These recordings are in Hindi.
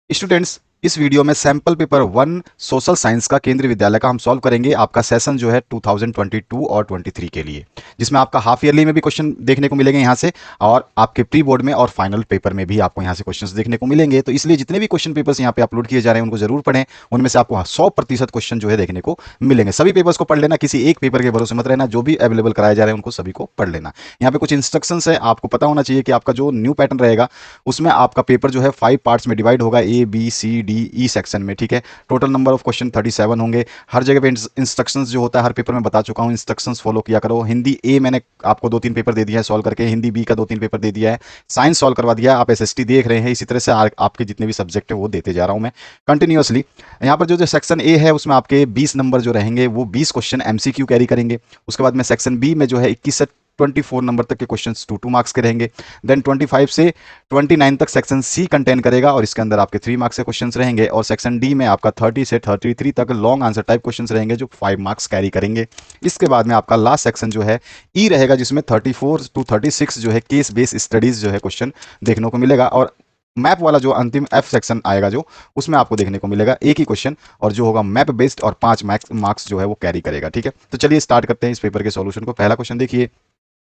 स्टूडेंट्स, इस वीडियो में सैंपल पेपर 1 सोशल साइंस का केंद्रीय विद्यालय का हम सॉल्व करेंगे। आपका सेशन जो है 2022 और 23 के लिए, जिसमें आपका हाफ ईयरली में भी क्वेश्चन देखने को मिलेंगे यहाँ से, और आपके प्री बोर्ड में और फाइनल पेपर में भी आपको यहाँ से क्वेश्चंस देखने को मिलेंगे। तो इसलिए जितने भी क्वेश्चन पेपर्स यहाँ पे अपलोड किए जा रहे हैं उनको जरूर पढ़ें। उनमें से आपको 100% क्वेश्चन जो है देखने को मिलेंगे। सभी पेपर्स को पढ़ लेना, किसी एक पेपर के भरोसे मत रहना। जो भी अवेलेबल कराए जा रहे हैं उनको सभी को पढ़ लेना। यहाँ पे कुछ इंस्ट्रक्शंस है, आपको पता होना चाहिए कि आपका जो न्यू पैटर्न रहेगा उसमें आपका पेपर जो है 5 पार्ट्स में डिवाइड होगा, A B C D E section में। ठीक है, टोटल नंबर ऑफ क्वेश्चन 37 होंगे। हर जगह पे इंस्ट्रक्शंस जो होता है हर पेपर में बता चुका हूँ, इंस्ट्रक्शंस फॉलो किया करो। हिंदी ए मैंने आपको 2-3 पेपर दे दिया है सॉल्व करके, हिंदी बी का 2-3 पेपर दे दिया है, साइंस सॉल्व करवा दिया है, आप एसएसटी देख रहे हैं। इसी तरह से आपके जितने भी सब्जेक्ट है वो देते जा रहा हूँ मैं कंटिन्यूअसली। यहाँ पर जो सेक्शन ए है उसमें आपके 20 नंबर जो रहेंगे वो 20 क्वेश्चन एमसीक्यू कैरी करेंगे। उसके बाद में सेक्शन बी में जो है 21 से 24 नंबर तक के क्वेश्चंस 2-2 मार्क्स के रहेंगे। देन 25 से 29 तक सेक्शन सी कंटेन करेगा और इसके अंदर आपके 3 मार्क्स के क्वेश्चंस रहेंगे। और सेक्शन डी में आपका 30 से 33 तक लॉन्ग आंसर टाइप क्वेश्चंस रहेंगे जो 5 मार्क्स कैरी करेंगे। इसके बाद में आपका लास्ट सेक्शन जो है ई रहेगा, जिसमें 34 to 36 जो है केस बेस्ड स्टडीज जो है क्वेश्चन देखने को मिलेगा। और मैप वाला जो अंतिम एफ सेक्शन आएगा जो, उसमें आपको देखने को मिलेगा एक ही क्वेश्चन, और जो होगा मैप बेस्ड और 5 मार्क्स जो है वो कैरी करेगा। ठीक है, तो चलिए स्टार्ट करते हैं इस पेपर के सॉल्यूशन को। पहला क्वेश्चन देखिए,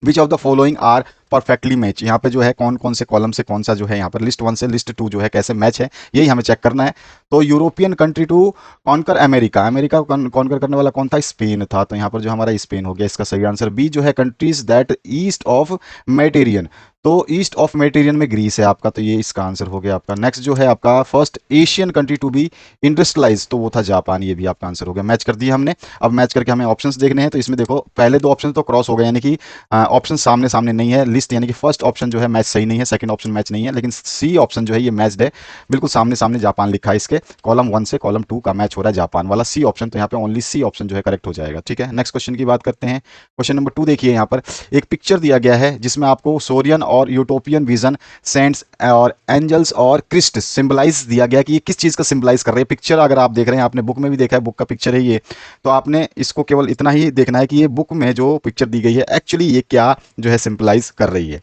which of the following are perfectly match. यहाँ पे जो है कौन कौन से कॉलम से कौन सा जो है यहाँ पर लिस्ट 1 से लिस्ट 2 जो है कैसे मैच है, यही हमें चेक करना है। तो European country to conquer America, America को कॉन्कर करने वाला कौन था? स्पेन था। तो यहाँ पर जो हमारा स्पेन हो गया इसका सही आंसर। बी जो है countries that east of Mediterranean, तो ईस्ट ऑफ मेडिटेरियन में ग्रीस है आपका, तो ये इसका आंसर हो गया आपका। नेक्स्ट जो है आपका first Asian country to be industrialise, तो वो था जापान, ये भी आपका आंसर हो गया। मैच कर दिया हमने। अब मैच करके हमें ऑप्शंस देखने हैं। तो इसमें देखो पहले 2 ऑप्शन तो क्रॉस हो गए, यानी कि ऑप्शन सामने सामने नहीं है लिस्ट, यानी कि फर्स्ट ऑप्शन जो है मैच सही नहीं है, सेकंड ऑप्शन मैच नहीं है, लेकिन सी ऑप्शन जो है ये मैच्ड है, बिल्कुल सामने सामने जापान लिखा है। इसके कॉलम 1 से कॉलम 2 का मैच हो रहा है जापान वाला सी ऑप्शन, तो यहाँ पे ओनली सी ऑप्शन जो है करेक्ट हो जाएगा। ठीक है, नेक्स्ट क्वेश्चन की बात करते हैं। क्वेश्चन नंबर 2 देखिए, यहाँ पर एक पिक्चर दिया गया है जिसमें आपको सोरियन और यूटोपियन विजन, सेंट्स और एंजल्स और क्रिस्ट सिंबलाइज दिया गया कि ये किस चीज का सिंबलाइज कर रहे हैं। पिक्चर अगर आप देख रहे हैं, आपने बुक में भी देखा है, बुक का पिक्चर है ये, तो आपने इसको केवल इतना ही देखना है कि ये बुक में जो पिक्चर दी गई है एक्चुअली ये क्या जो है सिंबलाइज कर रही है।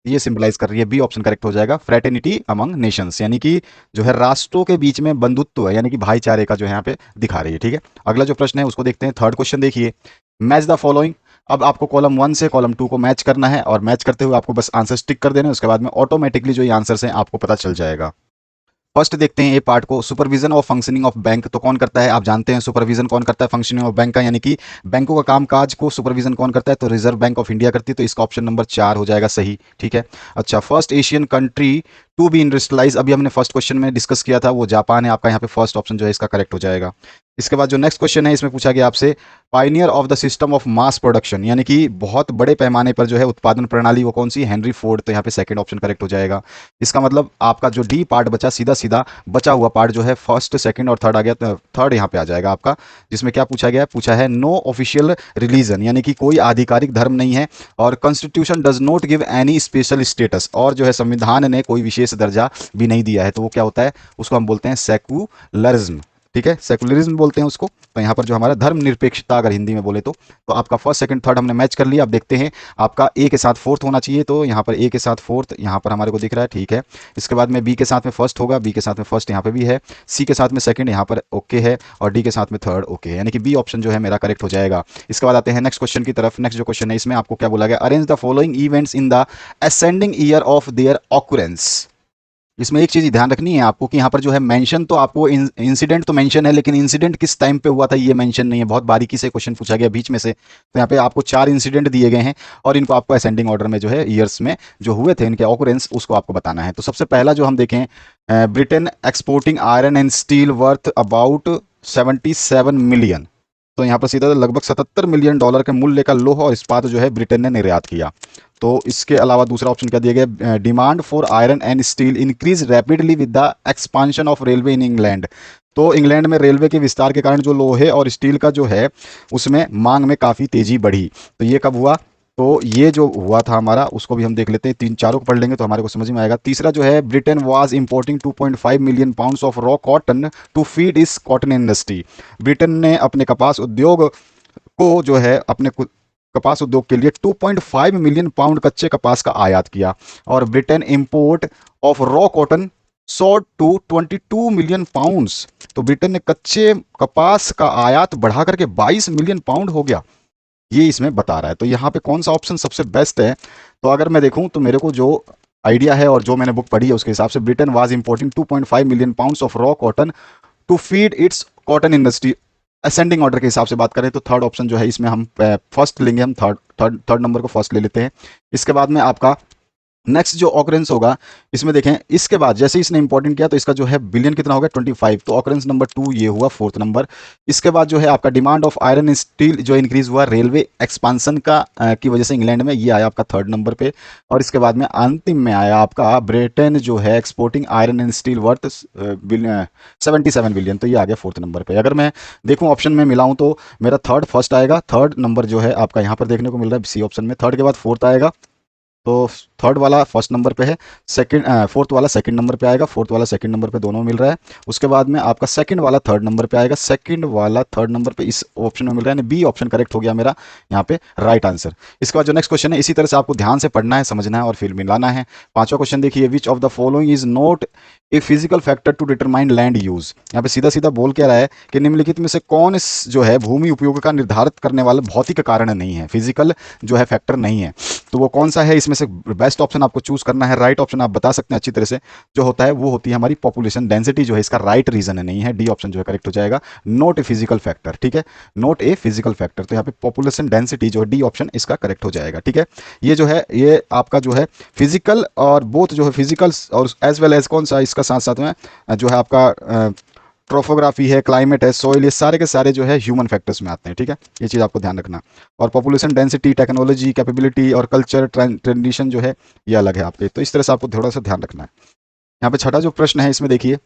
ये सिंबलाइज कर रही है, बी ऑप्शन करेक्ट हो जाएगा, फ्रेटर्निटी अमंग नेशंस, यानी कि जो है राष्ट्रों के बीच में बंधुत्व है, यानी कि भाईचारे का जो है यहाँ पे दिखा रही है। ठीक है, अगला जो प्रश्न है उसको देखते हैं। थर्ड क्वेश्चन देखिए, मैच द फॉलोइंग। अब आपको कॉलम 1 से कॉलम 2 को मैच करना है, और मैच करते हुए आपको बस आंसर टिक कर देना है। उसके बाद में ऑटोमेटिकली जो ये आंसर्स हैं आपको पता चल जाएगा। फर्स्ट देखते हैं ए पार्ट को, supervision of functioning of bank, तो कौन करता है? आप जानते हैं सुपरविजन कौन करता है फंक्शनिंग ऑफ बैंक का, यानी कि बैंकों का कामकाज को सुपरविजन कौन करता है? तो रिजर्व बैंक ऑफ इंडिया करती है, तो इसका ऑप्शन नंबर 4 हो जाएगा सही। ठीक है, अच्छा, first Asian country to be industrialise, अभी हमने फर्स्ट क्वेश्चन में डिस्कस किया था, वो जापान है आपका। यहाँ पे फर्स्ट ऑप्शन जो है इसका करेक्ट हो जाएगा। इसके बाद जो नेक्स्ट क्वेश्चन है इसमें पूछा गया आपसे, Pioneer of the system of mass production, यानी कि बहुत बड़े पैमाने पर जो है उत्पादन प्रणाली, वो कौन सी? हेनरी फोर्ड, तो यहाँ पे सेकंड ऑप्शन करेक्ट हो जाएगा। इसका मतलब आपका जो डी पार्ट बचा, सीधा सीधा बचा हुआ पार्ट जो है फर्स्ट, सेकंड और थर्ड आ गया, थर्ड यहाँ पे आ जाएगा आपका, जिसमें क्या पूछा गया है? पूछा है नो ऑफिशियल रिलीजन, यानी कि कोई आधिकारिक धर्म नहीं है, और constitution does not give any special status, और जो है संविधान ने कोई विशेष दर्जा भी नहीं दिया है। तो वो क्या होता है? उसको हम बोलते हैं सेकुलरिज्म। ठीक है, सेकुलरिज्म बोलते हैं उसको। तो यहाँ पर जो हमारा धर्म निरपेक्षता अगर हिंदी में बोले तो आपका फर्स्ट सेकंड थर्ड हमने मैच कर लिया। अब देखते हैं आपका ए के साथ फोर्थ होना चाहिए, तो यहाँ पर ए के साथ फोर्थ यहाँ पर हमारे को दिख रहा है। ठीक है, इसके बाद में बी के साथ में फर्स्ट होगा, बी के साथ में फर्स्ट यहाँ पे भी है, सी के साथ में सेकंड यहाँ पर ओके है, और डी के साथ में थर्ड ओके है, यानी कि बी ऑप्शन जो है मेरा करेक्ट हो जाएगा। इसके बाद आते हैं नेक्स्ट क्वेश्चन की तरफ। नेक्स्ट जो क्वेश्चन है इसमें आपको क्या बोला गया? Arrange the following events in the ascending year of their occurrence. इसमें एक चीज ध्यान रखनी है आपको कि यहाँ पर जो है मेंशन तो आपको इंसिडेंट तो मेंशन है, लेकिन इंसिडेंट किस टाइम पे हुआ था ये मेंशन नहीं है। बहुत बारीकी से क्वेश्चन पूछा गया बीच में से। तो यहाँ पे आपको 4 इंसिडेंट दिए गए हैं, और इनको आपको असेंडिंग ऑर्डर में जो है ईयर्स में जो हुए थे इनके ऑकरेंस, उसको आपको बताना है। तो सबसे पहला जो हम देखें, Britain exporting iron and steel worth about 77 million, तो यहाँ पर सीधा लगभग 77 मिलियन डॉलर के मूल्य का लोहा और इस्पात जो है ब्रिटेन ने निर्यात किया। तो इसके अलावा दूसरा ऑप्शन क्या दिया गया? Demand for iron and steel increase rapidly with the expansion of railway in England, तो इंग्लैंड में रेलवे के विस्तार के कारण जो लोहे और स्टील का जो है उसमें मांग में काफ़ी तेजी बढ़ी। तो ये कब हुआ? तो ये जो हुआ था हमारा, उसको भी हम देख लेते हैं। 3 4 को पढ़ लेंगे तो हमारे को समझ में आएगा। तीसरा जो है, Britain was importing 2.5 million pounds of raw cotton to feed its cotton industry, Britain ने अपने कपास उद्योग को जो है अपने कपास उद्योग के लिए 2.5 मिलियन पाउंड कच्चे कपास का आयात किया। और Britain import of raw cotton soared to 22 million pounds. तो ब्रिटेन ने कच्चे कपास का आयात बढ़ा करके 22 मिलियन पाउंड हो गया, ये इसमें बता रहा है। तो यहाँ पे कौन सा ऑप्शन सबसे बेस्ट है? तो अगर मैं देखूं तो मेरे को जो आइडिया है और जो मैंने बुक पढ़ी है उसके हिसाब से Britain was importing 2.5 million pounds of raw cotton to feed its cotton industry. Ascending order के हिसाब से बात करें तो थर्ड ऑप्शन जो है इसमें हम फर्स्ट लेंगे, हम थर्ड नंबर को फर्स्ट ले लेते हैं। इसके बाद में आपका नेक्स्ट जो ऑकरेंस होगा इसमें देखें, इसके बाद जैसे इसने इंपॉर्टेंट किया तो इसका जो है बिलियन कितना हो गया 25, तो ऑकरेंस नंबर 2 ये हुआ फोर्थ नंबर। इसके बाद जो है आपका डिमांड ऑफ आयरन स्टील जो इंक्रीज हुआ रेलवे एक्सपांसन का की वजह से इंग्लैंड में, ये आया आपका थर्ड नंबर पे। और इसके बाद में अंतिम में आया आपका ब्रिटेन जो है exporting iron and steel worth 77 billion, तो ये आ गया फोर्थ नंबर पे। अगर मैं देखूं ऑप्शन में मिलाऊं तो मेरा थर्ड फर्स्ट आएगा, थर्ड नंबर जो है आपका यहाँ पर देखने को मिल रहा है सी ऑप्शन में, थर्ड के बाद फोर्थ आएगा, तो थर्ड वाला फर्स्ट नंबर पे है, सेकंड फोर्थ वाला सेकंड नंबर पे आएगा, फोर्थ वाला सेकंड नंबर पे दोनों मिल रहा है। उसके बाद में आपका सेकंड वाला थर्ड नंबर पे आएगा, सेकंड वाला थर्ड नंबर पे इस ऑप्शन में मिल रहा है, बी ऑप्शन करेक्ट हो गया मेरा यहाँ पे राइट आंसर। इसके बाद जो नेक्स्ट क्वेश्चन है इसी तरह से आपको ध्यान से पढ़ना है, समझना है और फिर मिलाना है। पांचवा क्वेश्चन देखिए, which of the following is not a physical factor to determine land use. यहाँ पे सीधा सीधा बोल के रहा है कि निम्नलिखित में से कौन इस जो है भूमि उपयोग का निर्धारित करने वाला भौतिक कारण नहीं है, फिजिकल जो है फैक्टर नहीं है, तो वो कौन सा है? इसमें से बेस्ट ऑप्शन आपको चूज करना है, राइट ऑप्शन आप बता सकते हैं अच्छी तरह से, जो होता है वो होती है हमारी पॉपुलेशन डेंसिटी, जो है इसका राइट रीजन नहीं है, डी ऑप्शन जो है करेक्ट हो जाएगा, नॉट ए फिजिकल फैक्टर। ठीक है, नॉट ए फिजिकल फैक्टर, तो यहाँ पे पॉपुलेशन डेंसिटी जो डी ऑप्शन इसका करेक्ट हो जाएगा। ठीक है, ये जो है ये आपका जो है फिजिकल और बोथ जो है फिजिकल और एज वेल एज कौन सा इसका साथ साथ में जो है आपका ट्रोफोग्राफी है, क्लाइमेट है, सोइल, ये सारे के सारे जो है ह्यूमन फैक्टर्स में आते हैं। ठीक है, ये चीज़ आपको ध्यान रखना। और पॉपुलेशन डेंसिटी, टेक्नोलॉजी, कैपेबिलिटी और कल्चर ट्रेडिशन जो है ये अलग है आपके, तो इस तरह से आपको थोड़ा सा ध्यान रखना है। यहाँ पे छठा जो प्रश्न है इसमें देखिए,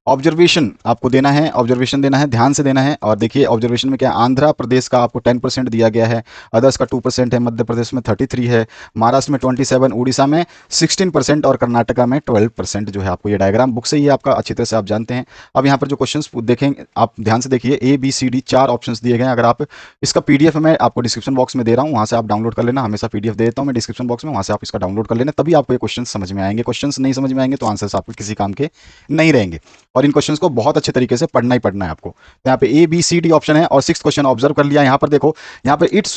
ऑब्जर्वेशन आपको देना है, ऑब्जर्वेशन देना है, ध्यान से देना है। और देखिए ऑब्जर्वेशन में क्या, आंध्र प्रदेश का आपको 10% दिया गया है, अदर्स का 2% है, मध्य प्रदेश में 33 है, महाराष्ट्र में 27, उड़ीसा में 16% और कर्नाटका में 12% जो है आपको ये डायग्राम बुक से ही आपका अच्छी तरह से आप जानते हैं। अब यहाँ पर जो क्वेश्चन देखेंगे आप ध्यान से देखिए, ABCD 4 ऑप्शन दिए गए हैं। अगर आप इसका PDF मैं आपको डिस्क्रिप्शन बॉक्स में दे रहा हूँ, वहाँ से आप डाउनलोड कर लेना, हमेशा PDF दे देता हूँ मैं डिस्क्रिप्शन बॉक्स में, वहाँ से आप इसका डाउनलोड कर लेना, तभी आपको ये क्वेश्चन समझ में आएंगे। क्वेश्चन नहीं समझ में आएंगे तो आंसर्स आपके किसी काम के नहीं रहेंगे, और इन क्वेश्चंस को बहुत अच्छे तरीके से पढ़ना ही पढ़ना है आपको। तो यहाँ पे ABCD ऑप्शन है और 6th क्वेश्चन ऑब्जर्व कर लिया। यहाँ पर देखो, यहाँ पे it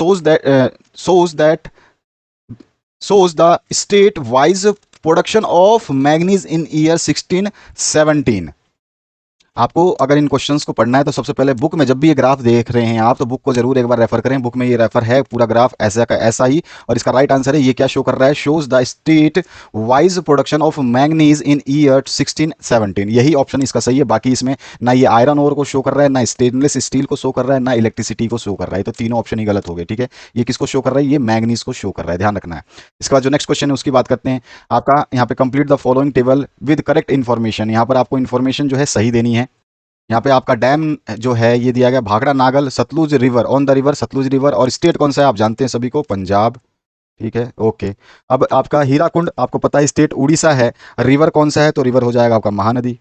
shows the state wise production of manganese in year 1617। आपको अगर इन क्वेश्चंस को पढ़ना है तो सबसे पहले बुक में जब भी ये ग्राफ देख रहे हैं आप, तो बुक को जरूर एक बार रेफर करें, बुक में ये रेफर है पूरा ग्राफ ऐसा का ऐसा ही। और इसका राइट आंसर है, ये क्या शो कर रहा है, shows the state wise production of manganese in year 1617, यही ऑप्शन इसका सही है। बाकी इसमें ना ये आयरन ओर को शो कर रहा है, ना स्टेनलेस स्टील को शो कर रहा है, ना इलेक्ट्रिसिटी को शो कर रहा है, तो तीनों ऑप्शन ही गलत हो गए। ठीक है, ये किसको शो कर रहा है, ये मैग्नीज को शो कर रहा है, ध्यान रखना है। इसके बाद जो नेक्स्ट क्वेश्चन है उसकी बात करते हैं। आपका यहाँ पे complete the following table with correct information, यहाँ पर आपको इन्फॉर्मेशन जो है सही देनी है। यहाँ पे आपका डैम जो है ये दिया गया Bhakra Nangal Sutlej river, on the river Sutlej river, और स्टेट कौन सा है आप जानते हैं सभी को, पंजाब। ठीक है, ओके। अब आपका हीराकुंड आपको पता है स्टेट उड़ीसा है, रिवर कौन सा है, तो रिवर हो जाएगा आपका महानदी।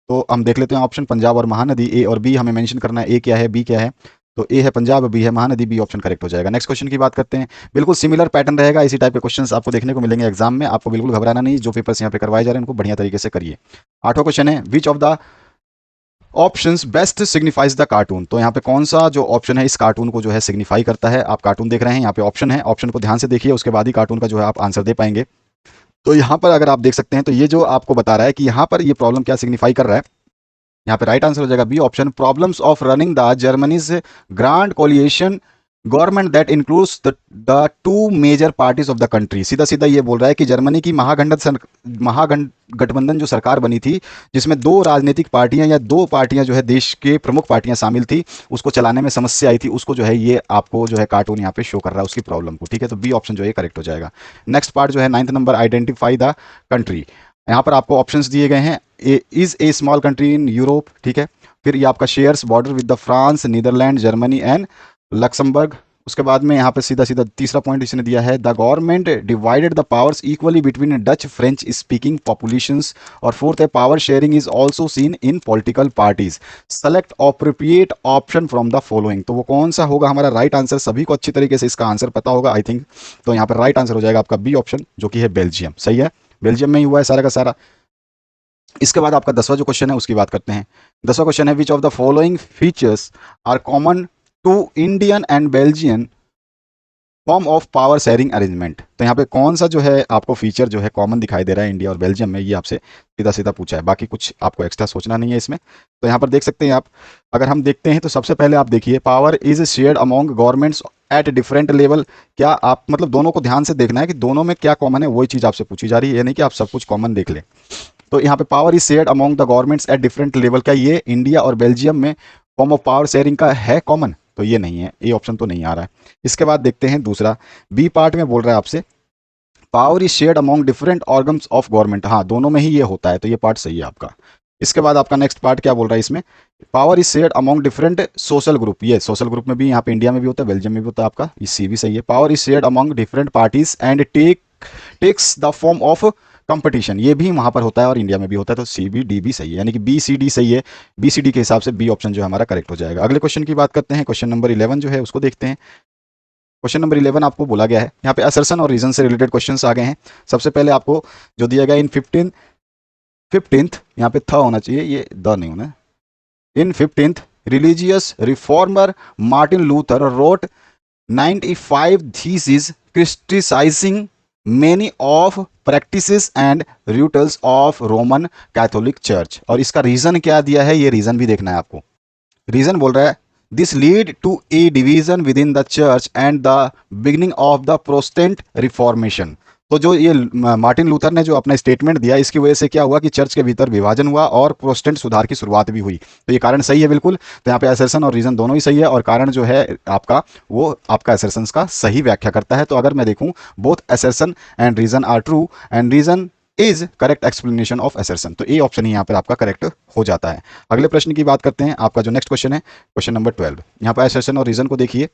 तो हम देख लेते हैं ऑप्शन पंजाब और महानदी, ए और बी हमें मेंशन करना है, ए क्या है बी क्या है, तो ए है पंजाब, बी है महानदी, बी ऑप्शन करेक्ट हो जाएगा। नेक्स्ट क्वेश्चन की बात करते हैं, बिल्कुल सिमिलर पैटर्न रहेगा, इसी टाइप के क्वेश्चंस आपको देखने को मिलेंगे एग्जाम में, आपको बिल्कुल घबराना नहीं, जो पेपर्स यहाँ पे करवाए जा रहे हैं उनको बढ़िया तरीके से करिए। आठवां क्वेश्चन है, which of the options best signifies the cartoon, तो यहाँ पे कौन सा जो ऑप्शन है इस कार्टून को जो है सिग्निफाई करता है। आप कार्टून देख रहे हैं, यहाँ पे ऑप्शन है, ऑप्शन को ध्यान से देखिए, उसके बाद ही कार्टून का जो है आप आंसर दे पाएंगे। तो यहाँ पर अगर आप देख सकते हैं तो ये जो आपको बता रहा है कि यहाँ पर ये प्रॉब्लम क्या सिग्निफाई कर रहा है, यहाँ पे राइट आंसर हो जाएगा B option, problems of running the Germany's grand coalition government that includes the two major parties of the country. सीधा सीधा ये बोल रहा है कि जर्मनी की महागठबंधन जो सरकार बनी थी, जिसमें दो राजनीतिक पार्टियां या दो पार्टियां जो है देश के प्रमुख पार्टियां शामिल थी, उसको चलाने में समस्या आई थी, उसको जो है ये आपको जो है कार्टून यहाँ पे शो कर रहा है उसकी प्रॉब्लम को। ठीक है, तो बी ऑप्शन जो है करेक्ट हो जाएगा। नेक्स्ट पार्ट जो है 9th number, identify the country. यहाँ पर आपको ऑप्शंस दिए गए हैं, is a small country in Europe. ठीक है, फिर ये आपका shares border with the France, Netherland, Germany and Luxembourg. उसके बाद में यहाँ पे सीधा सीधा तीसरा पॉइंट इसने दिया है, the government divided the powers equally between Dutch French speaking populations. और फोर्थ है, power sharing is also seen in political parties, select appropriate option from the following. तो वो कौन सा होगा हमारा राइट आंसर, सभी को अच्छी तरीके से इसका आंसर पता होगा आई थिंक, तो यहाँ पर राइट आंसर हो जाएगा आपका बी ऑप्शन, जो कि है बेल्जियम। सही है, बेल्जियम में ही हुआ है सारा का सारा। इसके बाद आपका 10वां जो क्वेश्चन है उसकी बात करते हैं। 10वां क्वेश्चन है which of the following features are common to Indian and Belgian form of power sharing arrangement. तो यहाँ पे कौन सा जो है आपको फीचर जो है कॉमन दिखाई दे रहा है इंडिया और बेल्जियम में, ये आपसे सीधा सीधा पूछा है, बाकी कुछ आपको एक्स्ट्रा सोचना नहीं है इसमें। तो यहाँ पर देख सकते हैं आप, अगर हम देखते हैं तो सबसे पहले आप देखिए power is shared among governments at different level. क्या आप मतलब दोनों को ध्यान से देखना है कि दोनों में क्या कॉमन है, वही चीज़ आपसे पूछी जा रही है, यानी कि आप सब कुछ कॉमन देख लें। तो यहाँ पे power is shared among the governments at different level, क्या ये इंडिया और बेल्जियम में फॉर्म ऑफ पावर शेयरिंग का है कॉमन? तो ये नहीं है, ये ऑप्शन तो नहीं आ रहा है। इसके बाद देखते हैं दूसरा, बी पार्ट में बोल रहा है आपसे power is shared among different organs of government. हाँ, दोनों में ही ये होता है, तो ये पार्ट सही है आपका। इसके बाद आपका नेक्स्ट पार्ट क्या बोल रहा है इसमें, power is shared among different social group. ये सोशल ग्रुप में भी यहाँ पे इंडिया में भी होता है, बेल्जियम में भी होता है आपका, ये सी भी सही है। Power is shared among different parties and takes the form of competition, ये भी वहां पर होता है और इंडिया में भी होता है, तो सी बी डी भी सही है, यानी कि बी सी डी सही है। बी सी डी के हिसाब से बी ऑप्शन जो है हमारा करेक्ट हो जाएगा। अगले क्वेश्चन की बात करते हैं, क्वेश्चन नंबर 11 जो है उसको देखते हैं। क्वेश्चन नंबर 11 आपको बोला गया है, यहाँ पे असर्शन और रीजन से रिलेटेड क्वेश्चंस आ गए हैं। सबसे पहले आपको जो दिया गया इन 15th यहाँ पे था होना चाहिए, ये द नहीं होना। In 15th religious reformer Martin Luther wrote 95 thesis criticising many of practices and rituals of Roman Catholic church. और इसका रीजन क्या दिया है, ये रीजन भी देखना है आपको। रीजन बोल रहा है this lead to a division within the church and the beginning of the Protestant Reformation. तो जो ये मार्टिन लूथर ने जो अपना स्टेटमेंट दिया, इसकी वजह से क्या हुआ कि चर्च के भीतर विभाजन हुआ और प्रोटेस्टेंट सुधार की शुरुआत भी हुई। तो ये कारण सही है बिल्कुल। तो यहाँ पे असर्शन और रीजन दोनों ही सही है, और कारण जो है आपका वो आपका असर्शन का सही व्याख्या करता है। तो अगर मैं देखूं both assertion and reason are true and reason is correct explanation of assertion, तो ए ऑप्शन ही यहाँ पर आपका करेक्ट हो जाता है। अगले प्रश्न की बात करते हैं, आपका जो नेक्स्ट क्वेश्चन है क्वेश्चन नंबर 12। यहाँ पर असर्शन और रीजन को देखिए,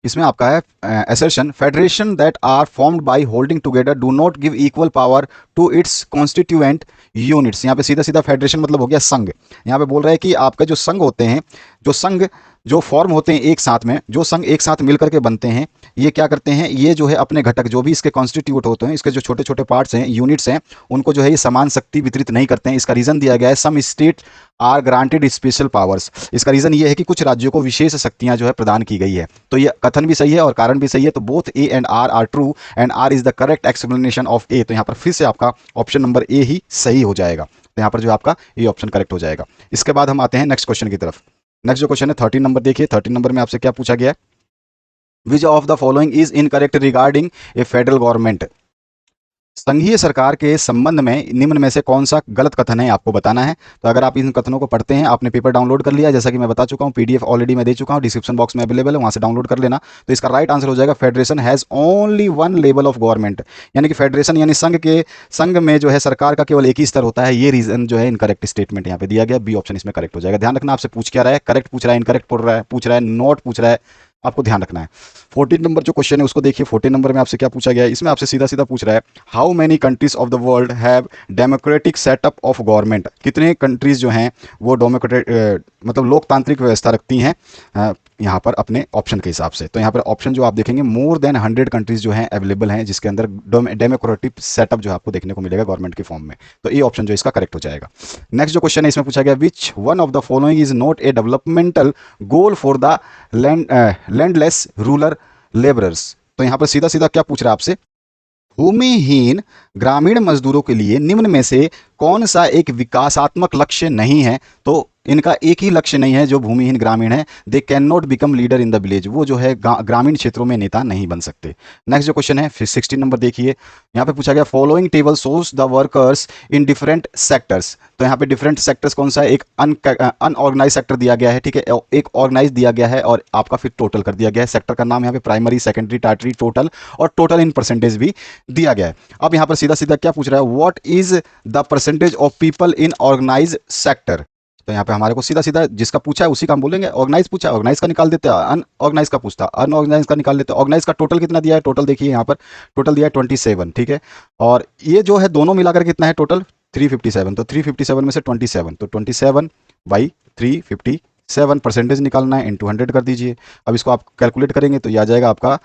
इसमें आपका है assertion federation that are formed by holding together do not give equal power to its constituent units. यहाँ पे सीधा सीधा फेडरेशन मतलब हो गया संघ। यहाँ पे बोल रहा है कि आपके जो संघ होते हैं, जो संघ जो फॉर्म होते हैं एक साथ में, जो संघ एक साथ मिलकर के बनते हैं, ये क्या करते हैं, ये जो है अपने घटक जो भी इसके कॉन्स्टिट्यूट होते हैं, इसके जो छोटे छोटे पार्ट्स हैं, यूनिट्स हैं, उनको जो है ये समान शक्ति वितरित नहीं करते हैं। इसका रीजन दिया गया है some state are granted special powers. इसका रीजन ये है कि कुछ राज्यों को विशेष शक्तियां जो है प्रदान की गई है। तो ये कथन भी सही है और कारण भी सही है। तो both A and R are true and R is the correct explanation of A. तो यहाँ पर फिर से आपका ऑप्शन नंबर ए ही सही हो जाएगा। तो यहाँ पर जो आपका ए ऑप्शन करेक्ट हो जाएगा। इसके बाद हम आते हैं नेक्स्ट क्वेश्चन की तरफ। नेक्स्ट जो क्वेश्चन है 13 नंबर देखिए। 13 नंबर में आपसे क्या पूछा गया है, which of the following is incorrect regarding A federal government. संघीय सरकार के संबंध में निम्न में से कौन सा गलत कथन है आपको बताना है। तो अगर आप इन कथनों को पढ़ते हैं, आपने पेपर डाउनलोड कर लिया, जैसा कि मैं बता चुका हूं, पीडीएफ ऑलरेडी मैं दे चुका हूं, डिस्क्रिप्शन बॉक्स में अवेलेबल है, वहां से डाउनलोड कर लेना। तो इसका राइट आंसर हो जाएगा federation has only one level of government, यानी कि फेडरेशन यानी संघ में जो है सरकार का केवल एक ही स्तर होता है। ये रीजन जो है इनकरेक्ट स्टेटमेंट यहाँ पे दिया गया, बी ऑप्शन इसमें करेक्ट हो जाएगा। ध्यान रखना आपसे पूछ क्या रहा है, करेक्ट पूछ रहा है, इनकरेक्ट पूछ रहा है, नोट पूछ रहा है, आपको ध्यान रखना है। 14 नंबर जो क्वेश्चन है उसको देखिए। 14 नंबर में आपसे क्या पूछा गया है, इसमें आपसे सीधा सीधा पूछ रहा है how many countries of the world have democratic setup of government. कितने कंट्रीज जो हैं वो डेमोक्रेटिक मतलब लोकतांत्रिक व्यवस्था रखती हैं यहाँ पर अपने ऑप्शन के हिसाब से। तो यहाँ पर ऑप्शन जो आप देखेंगे मोर देन 100 कंट्रीज जो हैं अवेलेबल हैं, जिसके अंदर डेमोक्रेटिक सेटअप जो आपको देखने को मिलेगा गवर्नमेंट के फॉर्म में। तो ये ऑप्शन जो इसका करेक्ट हो जाएगा। नेक्स्ट जो क्वेश्चन है इसमें पूछा गया which one of the following is not A developmental goal for the landless rural labourers. तो यहाँ पर सीधा सीधा क्या पूछ रहा है आपसे, भूमिहीन ग्रामीण मजदूरों के लिए निम्न में से कौन सा एक विकासात्मक लक्ष्य नहीं है। तो इनका एक ही लक्ष्य नहीं है जो भूमिहीन ग्रामीण है, they can not become leader in the village, वो जो है ग्रामीण क्षेत्रों में नेता नहीं बन सकते। नेक्स्ट जो क्वेश्चन है फिर 16 नंबर देखिए। यहाँ पे पूछा गया following table shows the workers in different sectors. तो यहाँ पे डिफरेंट सेक्टर्स कौन सा है, एक अनऑर्गेनाइज सेक्टर दिया गया है, ठीक है, एक ऑर्गेनाइज दिया गया है और आपका फिर टोटल कर दिया गया है। सेक्टर का नाम यहाँ पे प्राइमरी, सेकेंडरी, टर्टियरी, टोटल और टोटल इन परसेंटेज भी दिया गया है। अब यहाँ पर सीधा सीधा क्या पूछ रहा है, what is the percentage of people in organise sector. तो यहाँ पे हमारे को सीधा सीधा जिसका पूछा है उसी का हम बोलेंगे। ऑर्गेनाइज पूछा, ऑर्गेनाइज का निकाल देते हैं, अनऑर्गेनाइज का पूछता, अनऑर्गेनाइज का निकाल देते हैं। ऑर्गेनाइज का टोटल कितना दिया है, टोटल देखिए यहाँ पर टोटल दिया है 27, ठीक है, और ये जो है दोनों मिलाकर कितना है टोटल 357। तो 357 में से 27, तो 27 बाई 357 7% निकालना है, इंटू 100 कर दीजिए। अब इसको आप कैलकुलेट करेंगे तो ये आ जाएगा आपका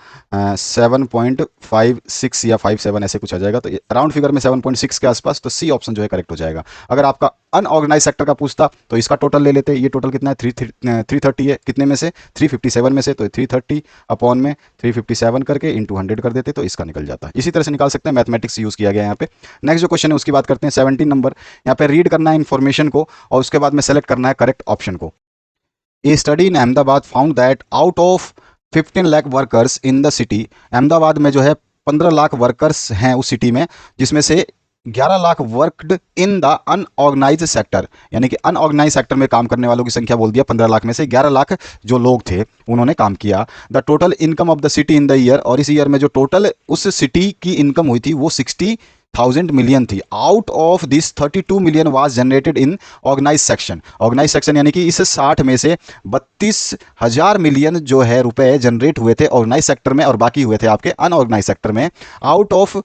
7.56 या 57 ऐसे कुछ आ जाएगा। तो राउंड फिगर में 7.6 के आसपास, तो सी ऑप्शन जो है करेक्ट हो जाएगा। अगर आपका अनऑर्गेनाइज सेक्टर का पूछता तो इसका टोटल ले लेते। ये टोटल कितना है, 330 है, कितने में से, 357 में से, तो 330 अपॉन में 357 करके इंटू 100 कर देते तो इसका निकल जाता है। इसी तरह से निकाल सकते हैं, मैथमेटिक्स यूज़ किया गया है यहाँ पे। नेक्स्ट जो क्वेश्चन है उसकी बात करते हैं, 17 नंबर। यहाँ पे रीड करना है इन्फॉर्मेशन को और उसके बाद में सेलेक्ट करना है करेक्ट ऑप्शन को। A study in Ahmedabad found that out of 15 lakh workers in the city, Ahmedabad में जो है 15 लाख वर्कर्स हैं उस सिटी में, जिसमें से 11 lakh worked in the unorganise sector, यानी कि अनऑर्गेनाइज सेक्टर में काम करने वालों की संख्या बोल दिया 15 लाख में से 11 लाख जो लोग थे उन्होंने काम किया। The total income of the city in the year, और इस ईयर में जो टोटल उस सिटी की इनकम हुई थी वो 60,000 मिलियन थी। Out of this 32 million was generated in organise section, organise section यानी कि इस 60 में से 32,000 मिलियन जो है रुपए जनरेट हुए थे ऑर्गेनाइज सेक्टर में और बाकी हुए थे आपके अनऑर्गेनाइज सेक्टर में। आउट ऑफ,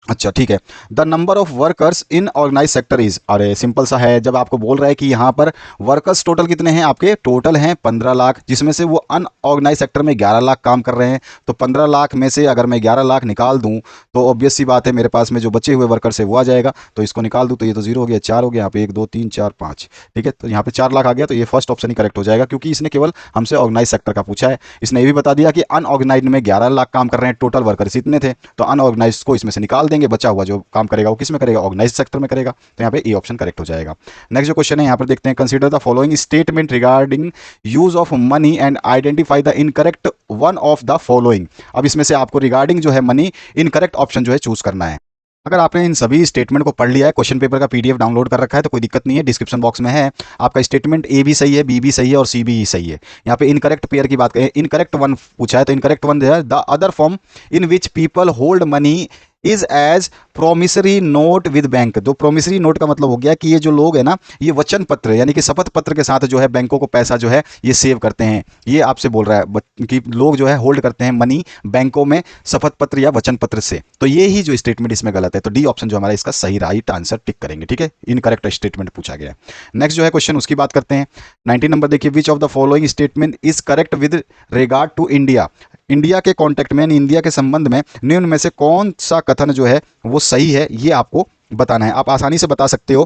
अच्छा ठीक है, the number of workers in organise sector is, अरे सिंपल सा है, जब आपको बोल रहा है कि यहाँ पर वर्कर्स टोटल कितने हैं आपके, टोटल हैं 15 लाख, जिसमें से वो अनऑर्गेनाइज सेक्टर में 11 लाख काम कर रहे हैं। तो 15 लाख में से अगर मैं 11 लाख निकाल दूं तो ऑब्वियस सी बात है मेरे पास में जो बचे हुए वर्कर्स है वो आ जाएगा। तो इसको निकाल दूं तो ये तो 0 हो गया, 4 हो गया, यहाँ पे 1 2 3 4 5, ठीक है। तो यहाँ पे 4 लाख आ गया, तो ये फर्स्ट ऑप्शन ही करेक्ट हो जाएगा, क्योंकि इसने केवल हमसे ऑर्गेनाइज सेक्टर का पूछा है। इसने ये भी बता दिया कि अनऑर्गेनाइज में 11 लाख काम कर रहे हैं, टोटल वर्कर्स इतने थे, तो अनऑर्गेनाइज को इसमें से निकाल देंगे, बचा हुआ जो काम करेगा वो किस में करेगा, ऑर्गेनाइज सेक्टर में करेगा। तो यहाँ पे ए ऑप्शन करेक्ट हो जाएगा। नेक्स्ट जो क्वेश्चन है यहाँ पर देखते हैं, consider the following statement regarding use of money and identify the incorrect one of the following. अब इसमें से आपको रिगार्डिंग जो है मनी इनकरेक्ट ऑप्शन जो है चूज करना है। अगर आपने इन सभी स्टेटमेंट को पढ़ लिया है, क्वेश्चन पेपर का पीडीएफ डाउनलोड कर रखा है, तो कोई दिक्कत नहीं है, डिस्क्रिप्शन बॉक्स में है आपका स्टेटमेंट। ए भी सही है, बी भी सही है और सी भी सही है। यहाँ पे इनकरेक्ट पेयर की बात करें, इनकरेक्ट वन पूछा है, तो इनकरेक्ट वन है the other form in which people hold money is as promissory note with bank. तो प्रोमिसरी नोट का मतलब हो गया कि ये जो लोग है ना, ये वचन पत्र यानी कि शपथ पत्र के साथ जो है बैंकों को पैसा जो है ये सेव करते हैं। ये आपसे बोल रहा है कि लोग जो है होल्ड करते हैं मनी बैंकों में शपथ पत्र या वचन पत्र से। तो ये ही जो स्टेटमेंट इसमें गलत है, तो डी ऑप्शन जो हमारा इसका सही राइट आंसर टिक करेंगे, ठीक है। इनकरेक्ट स्टेटमेंट पूछा गया है। नेक्स्ट जो है क्वेश्चन उसकी बात करते हैं, 19 नंबर देखिए, which of the following statement is correct with regard to India. India के कॉन्टेक्ट में, इंडिया के संबंध में निम्न में से कौन सा कथन जो है वो सही है, ये आपको बताना है। आप आसानी से बता सकते हो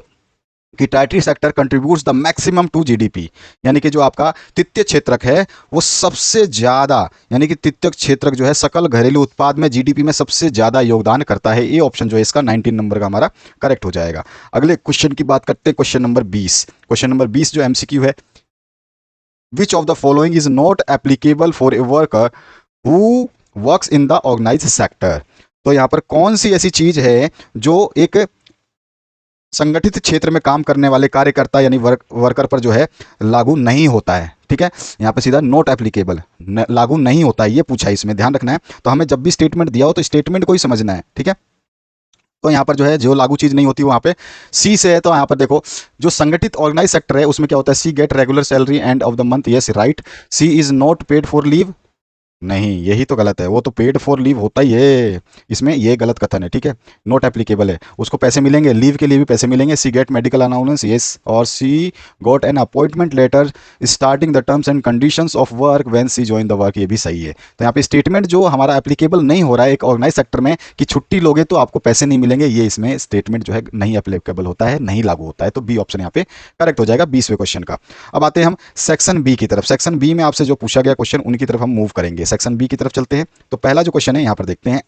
कि tertiary sector contributes the maximum to GDP, यानी कि जो आपका तृतीय क्षेत्रक है वो सबसे ज्यादा, यानी कि तृतीय क्षेत्रक जो है सकल घरेलू उत्पाद में जीडीपी में सबसे ज्यादा योगदान करता है। ये ऑप्शन जो है इसका 19 नंबर का हमारा करेक्ट हो जाएगा। अगले क्वेश्चन की बात करते हैं, क्वेश्चन नंबर 20। क्वेश्चन नंबर 20 जो एमसीक्यू है, which of the following is not applicable for a worker who works in the organise sector. तो यहां पर कौन सी ऐसी चीज है जो एक संगठित क्षेत्र में काम करने वाले कार्यकर्ता यानी वर्कर पर जो है लागू नहीं होता है, ठीक है। यहाँ पे सीधा नॉट एप्लीकेबल, लागू नहीं होता है, ये पूछा है, इसमें ध्यान रखना है। तो हमें जब भी स्टेटमेंट दिया हो तो स्टेटमेंट को ही समझना है, ठीक है। तो यहाँ पर जो है जो लागू चीज नहीं होती वहां पे सी से है। तो यहाँ पर देखो जो संगठित ऑर्गेनाइज सेक्टर है उसमें क्या होता है, she get regular salary end of the month, yes right. She is not paid for leave, नहीं यही तो गलत है, वो तो पेड फॉर लीव होता ही है, इसमें ये गलत कथन है, ठीक है। नॉट एप्लीकेबल है, उसको पैसे मिलेंगे, लीव के लिए भी पैसे मिलेंगे। She get medical allowance, yes, और she got an appointment letter starting the terms and conditions of work when she join the work, ये भी सही है। तो यहाँ पे स्टेटमेंट जो हमारा एप्लीकेबल नहीं हो रहा है एक ऑर्गेनाइज सेक्टर में कि छुट्टी लोगे तो आपको पैसे नहीं मिलेंगे, ये इसमें स्टेटमेंट जो है नहीं एप्लीकेबल होता है, नहीं लागू होता है। तो बी ऑप्शन यहाँ पे करेक्ट हो जाएगा 20वें क्वेश्चन का। अब आते हैं हम सेक्शन बी की तरफ। सेक्शन बी में आपसे जो पूछा गया क्वेश्चन उनकी तरफ हम मूव करेंगे, सेक्शन बी की तरफ चलते हैं। तो पहला जो क्वेश्चन है यहां पर देखते हैं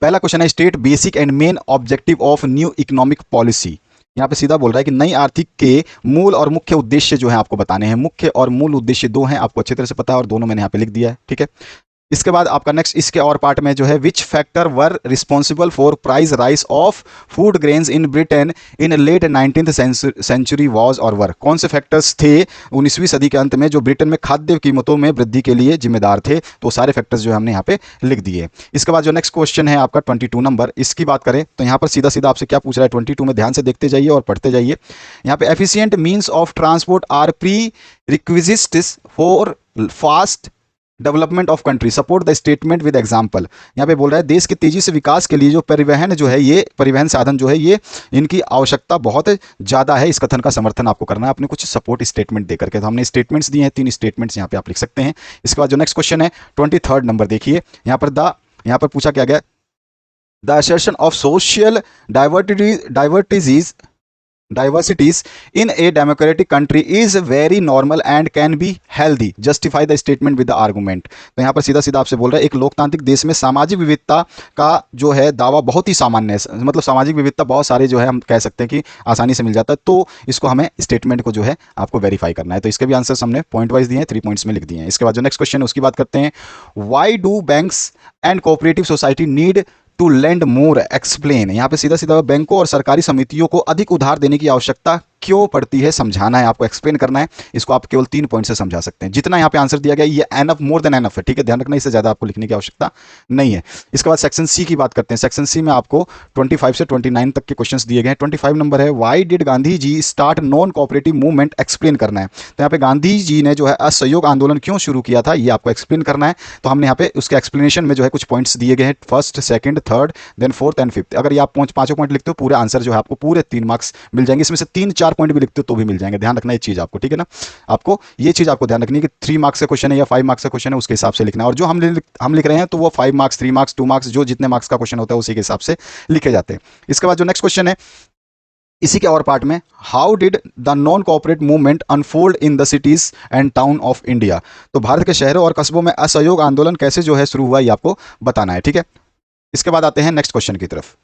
पहला क्वेश्चन है, state basic and main objective of new economic policy. यहां पे सीधा बोल रहा है कि नई आर्थिक के मूल और मुख्य उद्देश्य जो है आपको बताने हैं। मुख्य और मूल उद्देश्य दो हैं, आपको अच्छी तरह से पता है और दोनों मैंने यहां पे लिख दिया है, ठीक है। इसके बाद आपका नेक्स्ट इसके और पार्ट में जो है, which factor were responsible for price rise of food grains in Britain in late 19th century was और वर। कौन से फैक्टर्स थे 19वीं सदी के अंत में जो ब्रिटेन में खाद्य कीमतों में वृद्धि के लिए जिम्मेदार थे। तो सारे फैक्टर्स जो है हमने यहाँ पे लिख दिए। इसके बाद जो नेक्स्ट क्वेश्चन है आपका 22 नंबर, इसकी बात करें तो यहाँ पर सीधा सीधा आपसे क्या पूछ रहा है 22 में, ध्यान से देखते जाइए और पढ़ते जाइए। यहाँ पे efficient means of transport are prerequisites for fast development of country, support the statement with example. यहाँ पे बोल रहा है देश के तेजी से विकास के लिए जो परिवहन जो है, ये परिवहन साधन जो है, ये इनकी आवश्यकता बहुत ज़्यादा है। इस कथन का समर्थन आपको करना है अपने कुछ सपोर्ट स्टेटमेंट देकर के। तो हमने स्टेटमेंट्स दिए हैं, 3 स्टेटमेंट्स यहाँ पे आप लिख सकते हैं। इसके बाद जो नेक्स्ट क्वेश्चन है 23rd नंबर देखिए, यहाँ पर पूछा क्या गया, the assertion of social diversities in a democratic country is very normal and can be healthy, justify the statement with the argument। तो यहाँ पर सीधा सीधा आपसे बोल रहा है एक लोकतांत्रिक देश में सामाजिक विविधता का जो है दावा बहुत ही सामान्य है, मतलब सामाजिक विविधता बहुत सारे जो है हम कह सकते हैं कि आसानी से मिल जाता है। तो इसको हमें स्टेटमेंट को जो है आपको वेरीफाई करना है। तो इसके भी आंसर हमने पॉइंट वाइज दिए हैं, 3 पॉइंट्स में लिख दिए हैं। इसके बाद जो नेक्स्ट क्वेश्चन है उसकी बात करते हैं, why do banks and cooperative society need to lend more, explain. यहाँ पे सीधा सीधा बैंकों और सरकारी समितियों को अधिक उधार देने की आवश्यकता क्यों पड़ती है, समझाना है आपको, एक्सप्लेन करना है। इसको आप केवल 3 पॉइंट से समझा सकते हैं। जितना यहाँ पे आंसर दिया गया ये एनफ, मोर देन एनफ है, ठीक है, ध्यान रखना, इससे ज्यादा आपको लिखने की आवश्यकता नहीं है। इसके बाद सेक्शन सी की बात करते हैं। सेक्शन सी में आपको 25 से 29 तक के क्वेश्चंस दिए गए हैं। 25 नंबर है, why did Gandhi ji start non cooperative movement, explain करना है। तो यहाँ पे गांधी जी ने जो है असहयोग आंदोलन क्यों शुरू किया था, ये आपको एक्सप्लेन करना है। तो हमने यहाँ पे उसके एक्सप्लेनेशन में जो है कुछ पॉइंट्स दिए गए हैं, first, second, third, then fourth and fifth. अगर ये आप पांचों पॉइंट लिखते हो पूरे आंसर जो है आपको पूरे 3 मार्क्स मिल जाएंगे। इसमें से 3-4 पॉइंट भी लिखते हो तो भी मिल जाएंगे। ध्यान रखना ये चीज आपको, ठीक है ना, आपको ये चीज आपको ध्यान रखनी है कि 3 मार्क्स का क्वेश्चन है या 5 मार्क्स का क्वेश्चन है, उसके हिसाब से लिखना है। और जो हम लिख रहे हैं तो वो 5 मार्क्स, 3 मार्क्स, 2 मार्क्स, जो जितने मार्क्स का क्वेश्चन होता है उसी के हिसाब से लिखे जाते हैं। इसके बाद जो नेक्स्ट क्वेश्चन है इसी के और पार्ट में, how did the non cooperate movement unfold in the cities and town of India. तो भारत के शहरों और कस्बों में असहयोग आंदोलन कैसे जो है शुरू हुआ, ये आपको बताना है, ठीक है। इसके बाद आते हैं नेक्स्ट क्वेश्चन की तरफ।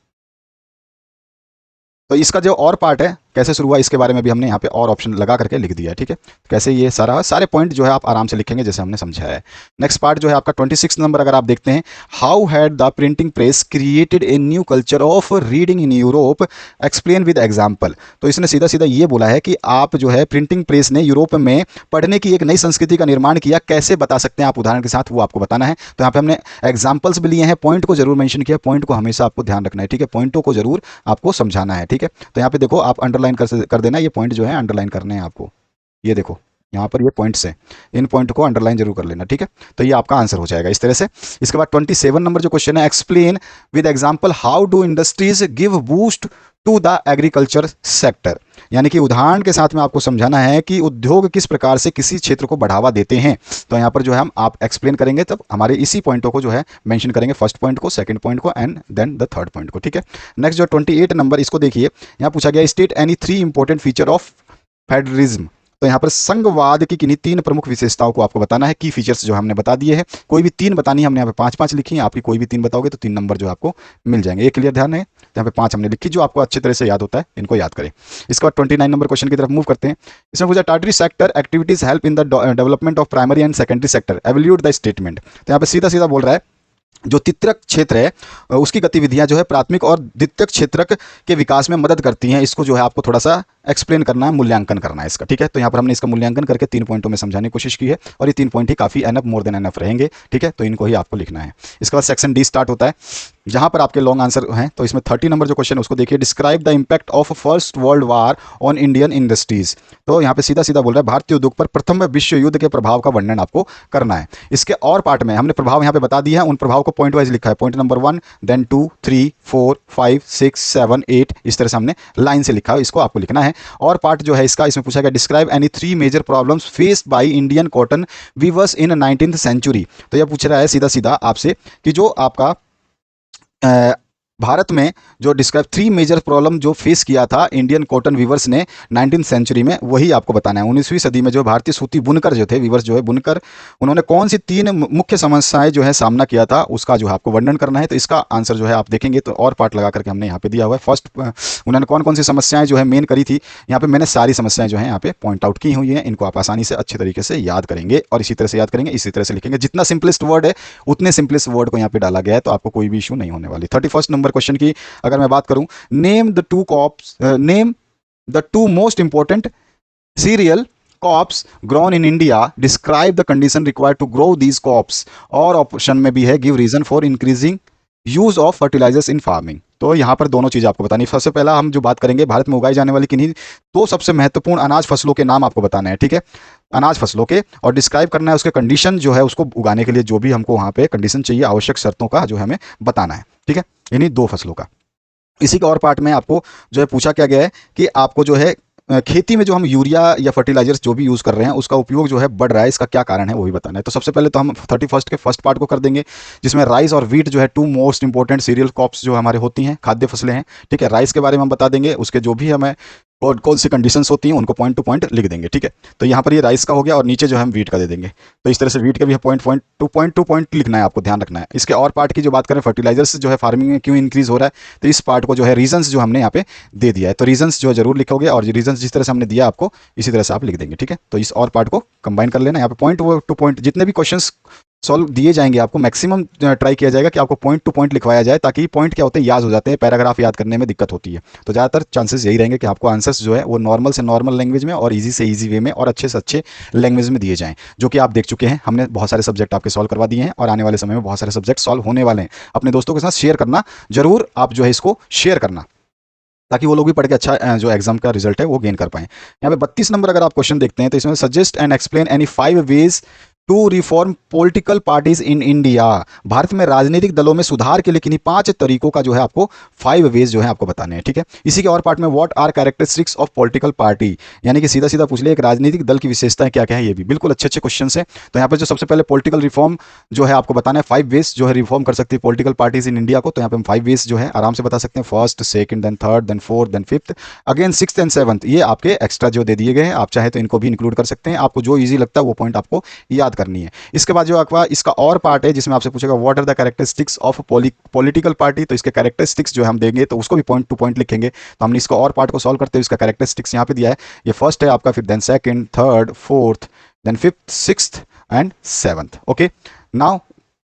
तो इसका जो और पार्ट है कैसे शुरू हुआ, इसके बारे में भी हमने यहाँ पे और ऑप्शन लगा करके लिख दिया है, ठीक है। कैसे ये सारे पॉइंट जो है आप आराम से लिखेंगे जैसे हमने समझाया है। नेक्स्ट पार्ट जो है आपका 26 नंबर अगर आप देखते हैं, how had the printing press created a new culture of reading in Europe, explain with example. तो इसने सीधा सीधा ये बोला है कि आप जो है प्रिंटिंग प्रेस ने यूरोप में पढ़ने की एक नई संस्कृति का निर्माण किया, कैसे बता सकते हैं आप उदाहरण के साथ, वो आपको बताना है। तो यहाँ पे हमने एग्जाम्पल्स भी लिए हैं, पॉइंट को जरूर मेंशन किया, पॉइंट को हमेशा आपको ध्यान रखना है, ठीक है, पॉइंटों को जरूर आपको समझाना है, ठीक है। तो यहाँ पे देखो आप अंडरलाइन कर देना, ये पॉइंट जो है अंडरलाइन करने हैं आपको, ये देखो यहाँ पर ये पॉइंट्स हैं, इन पॉइंट को अंडरलाइन जरूर कर लेना, ठीक है। तो ये आपका आंसर हो जाएगा इस तरह से। इसके बाद 27 नंबर जो क्वेश्चन है, explain with example how do industries give boost to the agriculture sector. यानी कि उदाहरण के साथ में आपको समझाना है कि उद्योग किस प्रकार से किसी क्षेत्र को बढ़ावा देते हैं। तो यहाँ पर जो है आप एक्सप्लेन करेंगे तब हमारे इसी पॉइंटों को जो है मेंशन करेंगे, फर्स्ट पॉइंट को, सेकंड पॉइंट को and then the third point को, ठीक है। नेक्स्ट जो 28 नंबर, इसको देखिए, यहाँ पूछा गया state any 3 important feature of federalism. तो यहाँ पर संघवाद की किन्हीं 3 प्रमुख विशेषताओं को आपको बताना है। की फीचर्स जो हमने बता दिए हैं, कोई भी 3 बतानी है, हमने यहाँ पे 5-5 लिखी है, आपकी कोई भी 3 बताओगे तो 3 नंबर जो आपको मिल जाएंगे। ये क्लियर ध्यान है, तो यहाँ पे 5 हमने लिखी, जो आपको अच्छी तरह से याद होता है इनको याद करें। इसके बाद 29 नंबर क्वेश्चन की तरफ मूव करते हैं। इसमें पूछा tertiary sector activities help in the development of primary and secondary sector, evaluate the statement. तो यहाँ पे सीधा सीधा बोल रहा है जो तृतीयक क्षेत्र है उसकी गतिविधियां जो है प्राथमिक और द्वितीयक क्षेत्र के विकास में मदद करती हैं। इसको जो है आपको थोड़ा सा एक्सप्लेन करना है, मूल्यांकन करना है इसका, ठीक है। तो यहाँ पर हमने इसका मूल्यांकन करके 3 पॉइंटों में समझाने की कोशिश की है, और ये 3 पॉइंट ही काफी एनफ, मोर देन एनफ रहेंगे, ठीक है। तो इनको ही आपको लिखना है। इसके बाद सेक्शन डी स्टार्ट होता है, जहां पर आपके लॉन्ग आंसर हैं। तो इसमें 30 नंबर जो क्वेश्चन है उसको देखिए, describe the impact of first world war on Indian industries. तो यहाँ पे सीधा सीधा बोल रहा है भारतीय उद्योग पर प्रथम विश्व युद्ध के प्रभाव का वर्णन आपको करना है। इसके और पार्ट में हमने प्रभाव यहाँ पे बता दिया है, उन प्रभाव को पॉइंट वाइज लिखा है, पॉइंट नंबर 1, देन 2, 3, 4, 5, 6, 7, 8, इस तरह से हमने लाइन से लिखा है, इसको आपको लिखना है। और पार्ट जो है इसका, इसमें पूछा गया describe any 3 major problems faced by Indian cotton weavers in 19th century. तो यह पूछ रहा है सीधा सीधा आपसे कि जो आपका भारत में जो डिस्क्राइब 3 मेजर प्रॉब्लम जो फेस किया था इंडियन कॉटन वीवर्स ने 19th सेंचुरी में, वही आपको बताना है। 19वीं सदी में जो भारतीय सूती बुनकर जो थे, वीवर्स जो है बुनकर, उन्होंने कौन सी 3 मुख्य समस्याएं जो है सामना किया था, उसका जो है आपको वर्णन करना है। तो इसका आंसर जो है आप देखेंगे तो और पार्ट लगा करके हमने यहाँ पे दिया हुआ है। फर्स्ट उन्होंने कौन कौन सी समस्याएं जो है मेन करी थी, यहाँ पे मैंने सारी समस्याएं जो है यहाँ पे पॉइंट आउट की हुई हैं। इनको आप आसानी से अच्छे तरीके से याद करेंगे और इसी तरह से याद करेंगे, इसी तरह से लिखेंगे। जितना सिंपलेस्ट वर्ड है उतने सिंपलेस्ट वर्ड को यहाँ पे डाला गया है, तो आपको कोई भी इशू नहीं होने वाली। 31st नंबर क्वेश्चन की अगर मैं बात करूं, name the two most important cereal crops grown in India, describe the condition required to grow these crops. और ऑप्शन में भी है give reason for increasing use of fertilisers in farming. तो यहाँ पर दोनों चीज़ आपको बतानी है। सबसे पहला हम जो बात करेंगे, भारत में उगाई जाने वाली किन्हीं दो सबसे महत्वपूर्ण अनाज फसलों के नाम आपको बताने हैं, ठीक है, अनाज फसलों के, और डिस्क्राइब करना है उसके कंडीशन जो है, उसको उगाने के लिए जो भी हमको वहाँ पे कंडीशन चाहिए, आवश्यक शर्तों का जो है हमें बताना है, ठीक है, इन्हीं दो फसलों का। इसी के और पार्ट में आपको जो है पूछा क्या गया है कि आपको जो है खेती में जो हम यूरिया या फर्टिलाइजर्स जो भी यूज़ कर रहे हैं उसका उपयोग जो है बढ़ रहा है, इसका क्या कारण है वो भी बताना है। तो सबसे पहले तो हम 31 के फर्स्ट पार्ट को कर देंगे, जिसमें राइस और वीट जो है two most important cereal crops जो हमारे होती हैं, खाद्य फसलें हैं, ठीक है। राइस के बारे में हम बता देंगे, उसके जो भी हमें और कौन सी कंडीशंस होती हैं उनको पॉइंट टू पॉइंट लिख देंगे, ठीक है। तो यहाँ पर ये राइस का हो गया और नीचे जो है हम वीट का दे देंगे। तो इस तरह से वीट के भी पॉइंट टू पॉइंट लिखना है, आपको ध्यान रखना है। इसके और पार्ट की जो बात करें, फर्टिलाइजर्स जो है फार्मिंग में क्यों इंक्रीज हो रहा है, तो इस पार्ट को जो है रीजंस जो हमने यहाँ पे दे दिया है, तो रीजंस जो है जरूर लिखोगे, और रीजंस जिस तरह से हमने दिया आपको इसी तरह से आप लिख देंगे, ठीक है। तो इस और पार्ट को कंबाइन कर लेना। यहाँ पे पॉइंट टू पॉइंट जितने भी क्वेश्चन सॉल्व दिए जाएंगे आपको मैक्सिमम ट्राई किया जाएगा कि आपको पॉइंट टू पॉइंट लिखवाया जाए, ताकि पॉइंट क्या होते हैं याद हो जाते हैं, पैराग्राफ याद करने में दिक्कत होती है। तो ज़्यादातर चांसेस यही रहेंगे कि आपको आंसर्स जो है वो नॉर्मल से नॉर्मल लैंग्वेज में और इजी से इजी वे में और अच्छे से अच्छे लैंग्वेज में दिए जाएं, जो कि आप देख चुके हैं। हमने बहुत सारे सब्जेक्ट आपके सॉल्व करवा दिए हैं और आने वाले समय में बहुत सारे सब्जेक्ट सॉल्व होने वाले हैं। अपने दोस्तों के साथ शेयर करना जरूर, आप जो है इसको शेयर करना, ताकि वो लोग भी पढ़ के अच्छा जो एग्जाम का रिजल्ट है वो गेन कर पाएं। यहाँ पे 32 नंबर अगर आप क्वेश्चन देखते हैं तो इसमें suggest and explain any 5 ways to reform political parties in India. Bharat में राजनीतिक दलों में सुधार के लिए किन्हीं 5 तरीकों का जो है आपको 5 वेज जो है आपको बताने हैं, ठीक है। इसी के और पार्ट में what are characteristics of political party, यानी कि सीधा सीधा पूछ लिया एक राजनीतिक दल की विशेषताएं क्या क्या है, ये भी बिल्कुल अच्छे अच्छे क्वेश्चन है। तो यहाँ पर जो सबसे पहले पॉलिटिकल रिफॉर्म जो है आपको बताना है, 5 वेज जो है रिफॉर्म कर सकती है पॉलिटिकल पार्टीज इन इंडिया को। तो यहाँ पे हम 5 वेज जो है आराम से बता सकते हैं, first, second, then third, then fourth, then fifth, again sixth and seventh. ये आपके एक्स्ट्रा जो दे दिए गए हैं, आप चाहे तो इनको भी इंक्लूड कर सकते हैं, आपको जो ईजी लगता है वो पॉइंट आपको याद करनी है। इसके बाद जो आपका इसका और पार्ट है जिसमें आपसे पूछेगा what are the characteristics of political party, तो इसके कैरेक्टरिस्टिक्स जो हम देंगे तो उसको भी पॉइंट टू पॉइंट लिखेंगे। तो हमने इसका और पार्ट को सॉल्व करते हुए इसका कैरेक्टरिस्टिक्स यहाँ पे दिया है, ये फर्स्ट है आपका, फिर then second, third, fourth, then fifth, sixth and seventh. Okay, now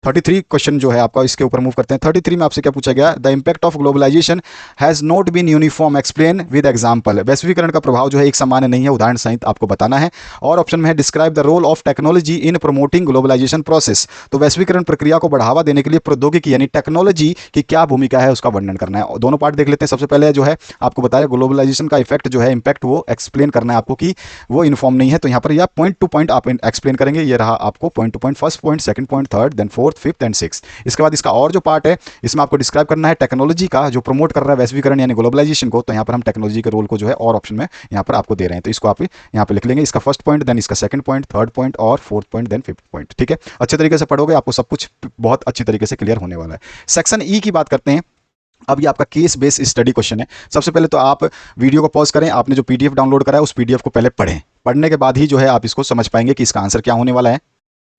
33 question जो है आपका, इसके ऊपर मूव करते हैं। 33 में आपसे क्या पूछा गया, the impact of globalisation has not been uniform, explain with example. वैश्वीकरण का प्रभाव जो है एक समान नहीं है, उदाहरण सहित आपको बताना है। और ऑप्शन में है describe the role of technology in promoting globalisation process, तो वैश्वीकरण प्रक्रिया को बढ़ावा देने के लिए प्रौद्योगिकी यानी टेक्नोलॉजी की क्या भूमिका है उसका वर्णन करना है। दोनों पार्ट देख लेते हैं। सबसे पहले जो है आपको बताया ग्लोबलाइजेशन का इफेक्ट जो है, इंपैक्ट, वो एक्सप्लेन करना है आपको कि वो इन्फॉर्म नहीं है, तो यहाँ पर या पॉइंट टू पॉइंट आप एक्सप्लेन करेंगे। ये रहा आपको point to point, first point, second point, third, then fourth, fifth and sixth. इसके बाद इसका और जो पार्ट है इसमें आपको डिस्क्राइब करना है टेक्नोलॉजी का जो प्रमोट कर रहा है वैश्वीकरण यानी ग्लोबलाइजेशन को, तो यहाँ पर हम टेक्नोलॉजी के रोल को जो है और ऑप्शन में यहाँ पर आपको दे रहे हैं, तो इसको आप यहाँ पे लिख लेंगे। इसका फर्स्ट पॉइंट, देन इसका सेकंड पॉइंट, थर्ड पॉइंट और fourth point, then fifth point, ठीक है। अच्छे तरीके से पढ़ोगे आपको सब कुछ बहुत अच्छी तरीके से क्लियर होने वाला है। सेक्शन ई की बात करते हैं। अब ये आपका केस बेस स्टडी क्वेश्चन है। सबसे पहले तो आप वीडियो को पॉज करें, आपने जो पीडीएफ डाउनलोड करा है उस पीडीएफ को पहले पढ़ें, पढ़ने के बाद ही जो है आप इसको समझ पाएंगे कि इसका आंसर क्या होने वाला है।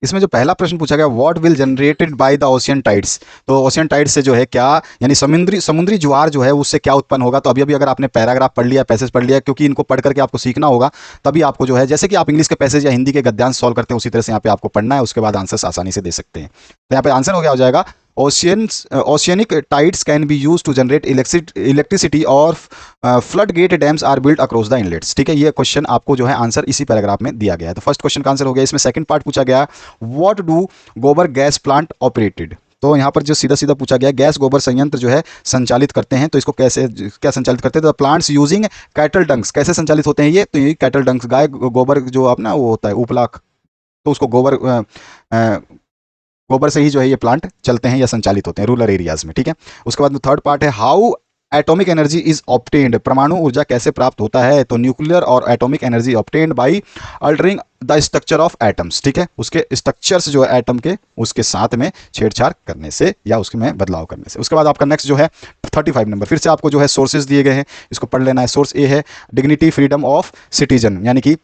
इसमें जो पहला प्रश्न पूछा गया, what will generated by the ocean tides, तो ओशियन टाइड्स से जो है क्या, यानी समुद्री ज्वार जो है उससे क्या उत्पन्न होगा। तो अभी अभी अगर आपने पैराग्राफ पढ़ लिया, पैसेज पढ़ लिया, क्योंकि इनको पढ़ करके आपको सीखना होगा, तभी आपको जो है जैसे कि आप इंग्लिश के पैसेज या हिंदी के गद्यांश सॉल्व करते हैं उसी तरह से यहाँ पे आपको पढ़ना है, उसके बाद आंसर आसानी से दे सकते हैं। तो यहाँ पे आंसर हो गया, हो जाएगा oceanic tides can be use to generate electricity और flood gate dams are built across the inlets, ठीक है। ये क्वेश्चन आपको जो है आंसर इसी पैराग्राफ में दिया गया है। तो फर्स्ट क्वेश्चन का आंसर हो गया। इसमें सेकंड पार्ट पूछा गया, व्हाट डू गोबर गैस प्लांट ऑपरेटेड, तो यहाँ पर जो सीधा सीधा पूछा गया गैस गोबर संयंत्र जो है संचालित करते हैं, तो इसको कैसे क्या संचालित करते हैं, तो प्लांट्स यूजिंग कैटल डंक्स, कैसे संचालित होते हैं ये, तो ये कैटल डंक्स, गाय गोबर जो अपना वो होता है उपलाक, तो उसको गोबर से ही जो है ये प्लांट चलते हैं या संचालित होते हैं रूरल एरियाज में, ठीक है। उसके बाद में थर्ड पार्ट है, how atomic energy is obtained, परमाणु ऊर्जा कैसे प्राप्त होता है, तो न्यूक्लियर और atomic energy obtained by altering the structure of atoms, ठीक है। उसके स्ट्रक्चर्स जो है एटम के उसके साथ में छेड़छाड़ करने से या उसमें बदलाव करने से। उसके बाद आपका नेक्स्ट जो है 35 नंबर, फिर से आपको जो है सोर्सेज दिए गए हैं, इसको पढ़ लेना है। सोर्स ए है डिग्निटी फ्रीडम ऑफ सिटीजन, यानी कि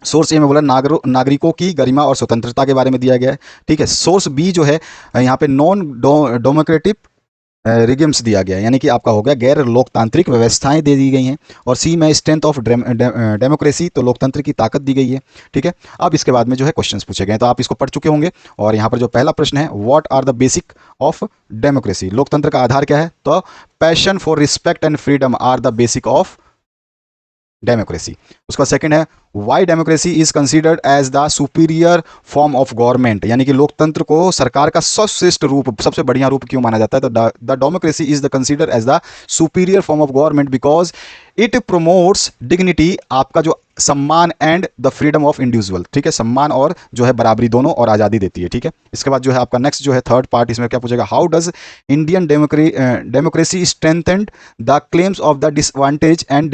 सोर्स ए में बोला नागरिकों की गरिमा और स्वतंत्रता के बारे में दिया गया है, ठीक है। सोर्स बी जो है यहाँ पे नॉन डेमोक्रेटिक रिगम्स दिया गया है, यानी कि आपका हो गया गैर लोकतांत्रिक व्यवस्थाएं दे दी गई हैं। और सी में स्ट्रेंथ ऑफ डेमोक्रेसी, तो लोकतंत्र की ताकत दी गई है, ठीक है। अब इसके बाद में जो है क्वेश्चंस पूछे गए, तो आप इसको पढ़ चुके होंगे। और यहाँ पर जो पहला प्रश्न है, what are the basic of democracy, लोकतंत्र का आधार क्या है, तो passion for respect and freedom are the basic of democracy. उसका सेकंड है, why democracy is considered as the superior form of government, यानी कि लोकतंत्र को सरकार का सर्वश्रेष्ठ रूप, सबसे बढ़िया रूप क्यों माना जाता है? तो the democracy is the considered as the superior form of government because it promotes dignity, आपका जो सम्मान, and the freedom of individual, ठीक है, सम्मान और जो है बराबरी दोनों, और आज़ादी देती है, ठीक है। इसके बाद जो है आपका नेक्स्ट जो है थर्ड पार्ट, इसमें क्या पूछेगा? How does Indian democracy strengthened the claims of the disadvantage and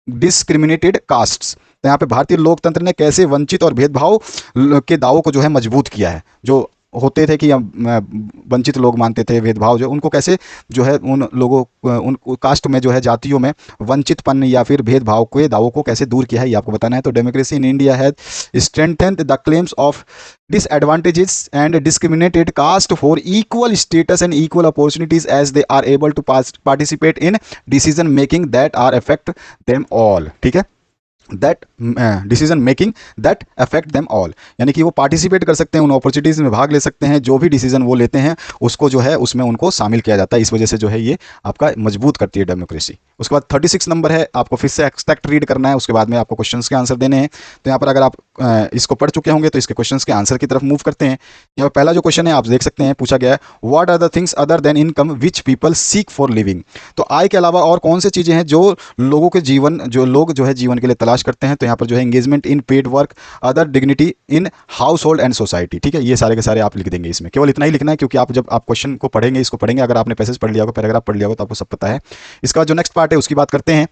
discriminated castes. तो यहाँ पे भारतीय लोकतंत्र ने कैसे वंचित और भेदभाव के दावों को जो है मजबूत किया है? जो होते थे कि वंचित लोग मानते थे भेदभाव, जो उनको कैसे जो है उन लोगों, उन कास्ट में जो है जातियों में वंचितपन या फिर भेदभाव के दावों को कैसे दूर किया है, ये आपको बताना है। तो democracy in India has strengthened the claims of disadvantages and discriminated caste for equal status and equal opportunities as they are able to participate in decision making that are affect them all, ठीक है, that decision making that affect them all, यानी कि वो पार्टिसिपेट कर सकते हैं, उन अपॉर्चुनिटीज़ में भाग ले सकते हैं, जो भी डिसीजन वो लेते हैं उसको जो है उसमें उनको शामिल किया जाता है। इस वजह से जो है ये आपका मजबूत करती है डेमोक्रेसी। उसके बाद 36 नंबर है, आपको फिर से एक्सट्रैक्ट रीड करना है, उसके बाद में आपको क्वेश्चंस के आंसर देने हैं। तो यहाँ पर अगर आप इसको पढ़ चुके होंगे तो इसके क्वेश्चंस के आंसर की तरफ मूव करते हैं। यहाँ पहला जो क्वेश्चन है आप देख सकते हैं, पूछा गया है what are the things other than income which people seek for living. तो आय के अलावा और कौन सी चीज़ें हैं जो लोगों के जीवन, जो लोग जो है जीवन के लिए तलाश करते हैं? तो यहाँ पर जो है engagement in paid work, other dignity in house hold and society, ठीक है, ये सारे के सारे आप लिख देंगे। इसमें केवल इतना ही लिखना है, क्योंकि आप जब आप क्वेश्चन को पढ़ेंगे, इसको पढ़ेंगे, अगर आपने पैसेज पढ़ लिया होगा, पैराग्राफ पढ़ लिया होगा, तो आपको सब पता है। इसका जो नेक्स्ट पार्ट है उसकी बात करते हैं।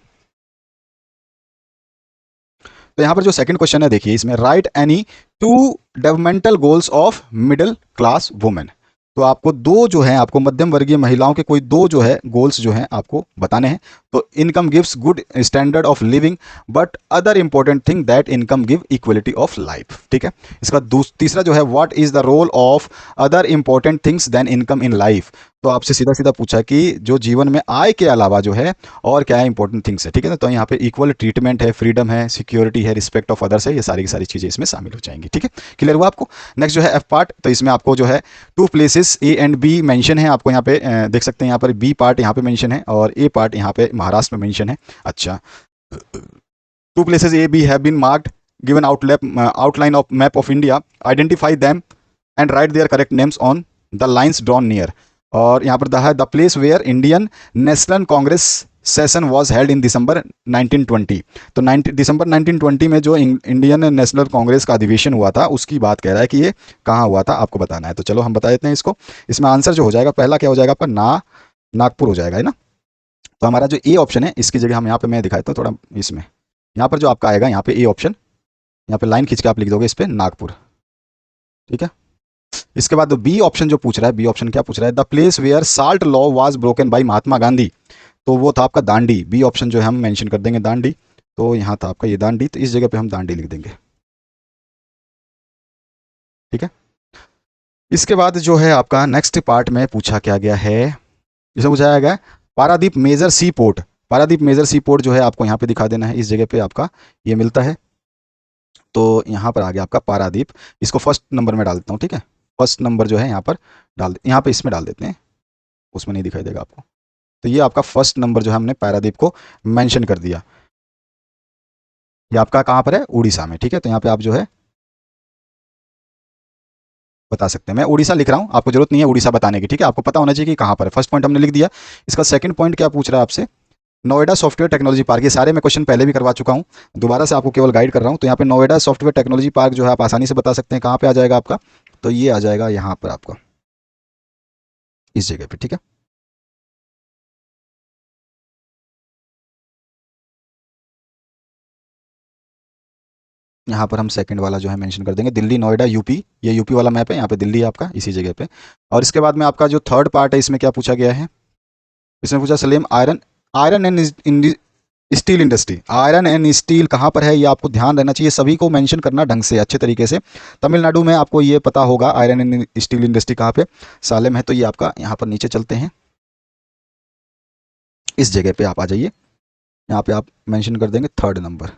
तो यहां पर जो सेकंड क्वेश्चन है देखिए, इसमें right any two developmental goals of middle class women. तो आपको दो जो है, आपको मध्यम वर्गीय महिलाओं के कोई दो जो है गोल्स जो हैं आपको बताने हैं। तो income gives good standard of living but other important thing that income give equality of life, ठीक है। इसका तीसरा जो है what is the role of other important things than income in life. तो आपसे सीधा सीधा पूछा कि जो जीवन में आय के अलावा जो है और क्या है इंपॉर्टेंट थिंग्स है, ठीक है ना। तो यहाँ पे इक्वल ट्रीटमेंट है, फ्रीडम है, सिक्योरिटी है, रिस्पेक्ट ऑफ अदर्स है, ये सारी की सारी चीज़ें इसमें शामिल हो जाएंगी, ठीक है। क्लियर हुआ आपको? नेक्स्ट जो है एफ पार्ट, तो इसमें आपको जो है two places A and B mention है, आपको यहाँ पे देख सकते हैं, यहाँ पर बी पार्ट यहाँ पे मेंशन है और ए पार्ट यहाँ पे महाराष्ट्र में मेंशन है। अच्छा, two places A B have been marked, given outline of map of India, identify them and write their correct names on the lines drawn near. और यहाँ पर the place where Indian National Congress session was held in December 1920। तो दिसंबर 1920 में जो इंडियन नेशनल कांग्रेस का अधिवेशन हुआ था उसकी बात कह रहा है कि ये कहाँ हुआ था, आपको बताना है। तो चलो हम बता देते हैं इसको। इसमें आंसर जो हो जाएगा पहला क्या हो जाएगा आपका? नागपुर हो जाएगा, है ना। तो हमारा जो ए ऑप्शन है इसकी जगह हम यहाँ पे मैं दिखाता हूँ थोड़ा, इसमें यहाँ पर जो आपका आएगा यहाँ पे ए ऑप्शन, यहाँ पे लाइन खींच के आप लिख दोगे इस पर नागपुर, ठीक है। इसके बाद बी ऑप्शन जो पूछ रहा है, बी ऑप्शन क्या पूछ रहा है? The place where salt law was broken by Mahatma Gandhi. तो वो था आपका दांडी। बी ऑप्शन जो है हम मेंशन कर देंगे दांडी। तो यहाँ था आपका ये दांडी, तो इस जगह पे हम दांडी लिख देंगे, ठीक है। इसके बाद जो है आपका नेक्स्ट पार्ट में पूछा क्या गया है, इसमें पूछा गया पारादीप मेजर सी पोर्ट। पारादीप मेजर सी पोर्ट जो है आपको यहाँ पे दिखा देना है, इस जगह पे आपका ये मिलता है। तो यहाँ पर आ गया आपका पारादीप, इसको फर्स्ट नंबर में डाल देता हूँ, ठीक है। फर्स्ट नंबर जो है यहाँ पर यहाँ पे इसमें डाल देते हैं, उसमें नहीं दिखाई देगा आपको। तो ये आपका फर्स्ट नंबर जो है हमने पारादीप को मेंशन कर दिया। ये आपका कहाँ पर है? उड़ीसा में, ठीक है। तो यहाँ पे आप जो है बता सकते हैं। मैं उड़ीसा लिख रहा हूँ, आपको जरूरत नहीं है उड़ीसा बताने की, ठीक है। आपको पता होना चाहिए कि कहाँ पर है। फर्स्ट पॉइंट हमने लिख दिया। इसका सेकंड पॉइंट क्या पूछ रहा है आपसे? Noida software technology park. ये सारे मैं क्वेश्चन पहले भी करवा चुका हूँ, दोबारा से आपको केवल गाइड कर रहा हूँ। तो यहाँ पे नोएडा सॉफ्टवेयर टेक्नोलॉजी पार्क जो है आप आसानी से बता सकते हैं कहाँ पे आ जाएगा आपका। तो ये आ जाएगा यहाँ पर आपका, इस जगह पे, ठीक है। यहाँ पर हम सेकंड वाला जो है मेंशन कर देंगे, दिल्ली नोएडा यूपी। ये यूपी वाला मैप है, यहाँ पे दिल्ली है आपका, इसी जगह पे। और इसके बाद में आपका जो थर्ड पार्ट है इसमें क्या पूछा गया है? इसमें पूछा Salem iron iron and steel industry. Iron and steel कहाँ पर है ये आपको ध्यान रहना चाहिए, सभी को मेंशन करना ढंग से अच्छे तरीके से। तमिलनाडु में आपको ये पता होगा आयरन एंड स्टील इंडस्ट्री कहाँ पे, सालेम है। तो ये आपका यहाँ पर नीचे चलते हैं, इस जगह पे आप आ जाइए, यहाँ पे आप मेंशन कर देंगे थर्ड नंबर,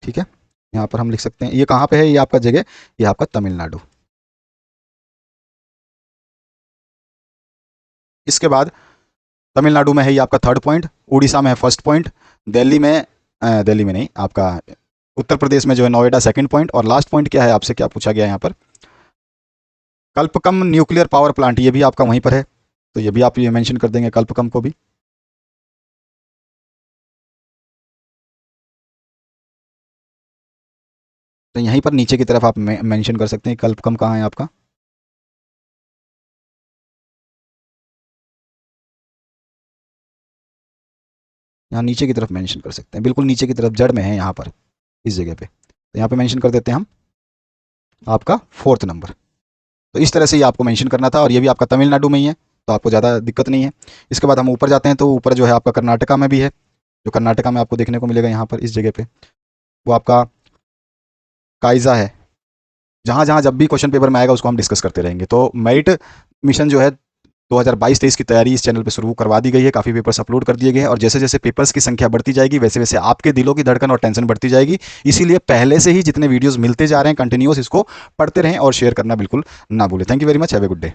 ठीक है। यहाँ पर हम लिख सकते हैं ये कहाँ पे है, ये आपका जगह, ये आपका तमिलनाडु। इसके बाद तमिलनाडु में है ये आपका थर्ड पॉइंट, उड़ीसा में है फर्स्ट पॉइंट, दिल्ली में दिल्ली में नहीं, आपका उत्तर प्रदेश में जो है नोएडा सेकंड पॉइंट। और लास्ट पॉइंट क्या है, आपसे क्या पूछा गया यहाँ पर, कल्पकम न्यूक्लियर पावर प्लांट, ये भी आपका वहीं पर है, तो ये भी आप ये मेंशन कर देंगे कल्पकम को भी। तो यहीं पर नीचे की तरफ आप मेंशन कर सकते हैं कल्पकम कहाँ है आपका। यहाँ नीचे की तरफ मेंशन कर सकते हैं, बिल्कुल नीचे की तरफ जड़ में है यहाँ पर, इस जगह पे। तो यहाँ पे मेंशन कर देते हैं हम आपका फोर्थ नंबर। तो इस तरह से ये आपको मेंशन करना था, और ये भी आपका तमिलनाडु में ही है, तो आपको ज़्यादा दिक्कत नहीं है। इसके बाद हम ऊपर जाते हैं, तो ऊपर जो है आपका कर्नाटका में भी है, जो कर्नाटका में आपको देखने को मिलेगा यहाँ पर इस जगह पे, वो आपका काइजा है। जहाँ जहाँ जब भी क्वेश्चन पेपर में आएगा उसको हम डिस्कस करते रहेंगे। तो मेरिट मिशन जो है 2022-23 की तैयारी इस चैनल पे शुरू करवा दी गई है, काफ़ी पेपर्स अपलोड कर दिए गए हैं, और जैसे जैसे पेपर्स की संख्या बढ़ती जाएगी वैसे वैसे आपके दिलों की धड़कन और टेंशन बढ़ती जाएगी। इसीलिए पहले से ही जितने वीडियोस मिलते जा रहे हैं कंटिन्यूस इसको पढ़ते रहें और शेयर करना बिल्कुल ना भूलें। Thank you very much, have a good day.